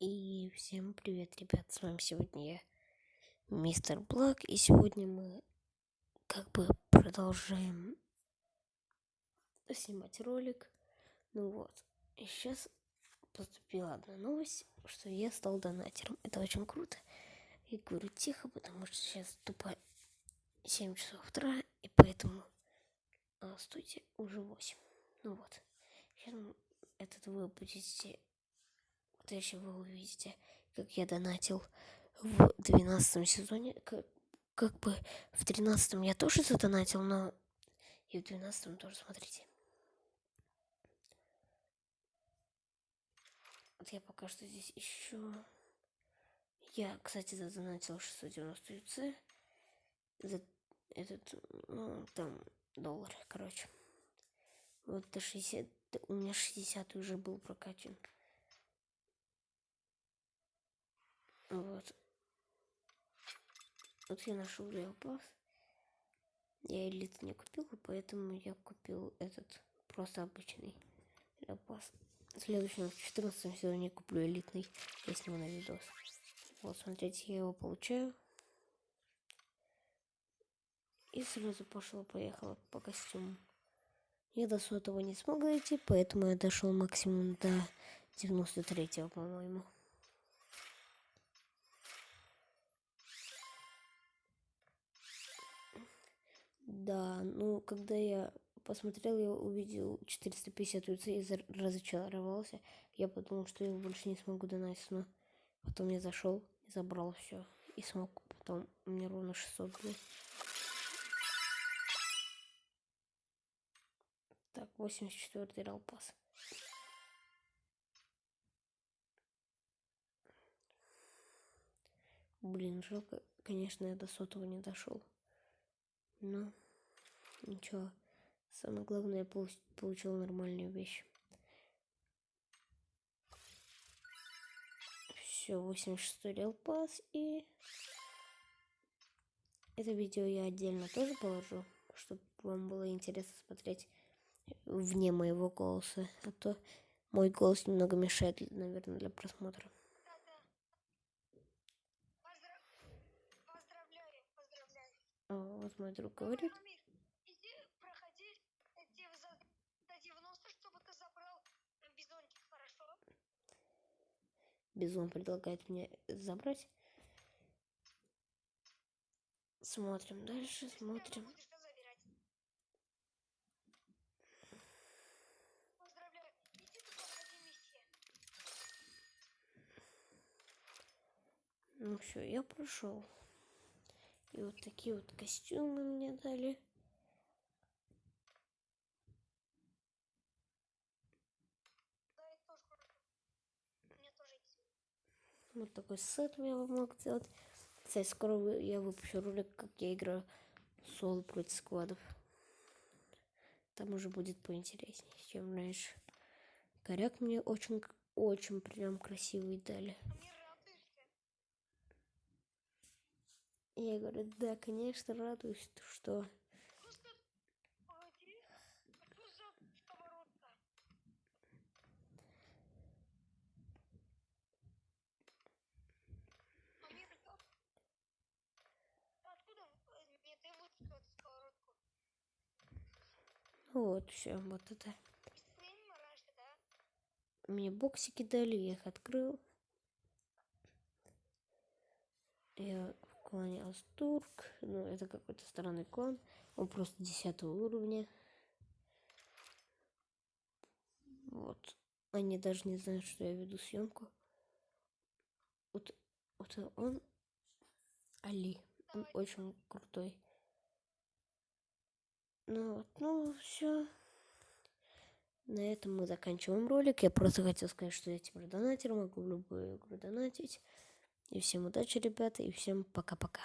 И всем привет, ребят, с вами сегодня я, Мистер Блак, и сегодня мы продолжаем снимать ролик. Ну вот, и сейчас поступила одна новость, что я стал донатером. Это очень круто. Я говорю тихо, потому что сейчас тупо 7 часов утра, и поэтому стойте, уже 8. Ну вот, сейчас вы будете, дальше вы увидите, как я донатил в 12 сезоне. Как бы в 13 я тоже задонатил, но и в 12 тоже, смотрите. Вот я пока что здесь еще. Я, кстати, задонатил 690 ЮЦ. За этот, ну, там, доллары, короче. Вот до 60, у меня 60 уже был прокачан. Вот. Вот я нашел Реал Пас. Я элит не купил, поэтому я купил этот просто обычный Реал Пас. В следующем, в 14 сезоне куплю элитный. Я сниму на видос. Вот, смотрите, я его получаю. И сразу поехала по костюму. Я до 100-го не смог дойти, поэтому я дошел максимум до 93-го, по-моему. Да, ну, когда я посмотрел, я увидел 450 УЦ и разочаровался. Я подумал, что я больше не смогу донатить, но потом я зашел и забрал все. И смог потом, у меня ровно 600 было. Так, 84-й Реал Пас. Блин, жалко, конечно, я до 100-го не дошел. Но ничего. Самое главное, я получил нормальную вещь. Все, 86-й Реал Пас. И это видео я отдельно тоже положу, чтобы вам было интересно смотреть вне моего голоса. А то мой голос немного мешает, наверное, для просмотра. Вот мой друг говорит. Бизон предлагает мне забрать. Смотрим дальше, смотрим. Ну все, я прошел. И вот такие вот костюмы мне дали. Вот такой сет я вам мог сделать. Кстати, скоро я выпущу ролик, как я играю соло против сквадов. Там уже будет поинтереснее, чем раньше. Коряк мне очень прям красивый дали. Я говорю, да, конечно, радуюсь, что... Вот, все, вот это. Мне боксики дали, я их открыл. Я в клане Астурк. Ну, это какой-то странный клан. Он просто 10-го уровня. Вот. Они даже не знают, что я веду съемку. Вот он Али. Он очень крутой. Ну все. На этом мы заканчиваем ролик. Я просто хотел сказать, что я теперь донатер, могу в любую игру донатить. И всем удачи, ребята, и всем пока-пока.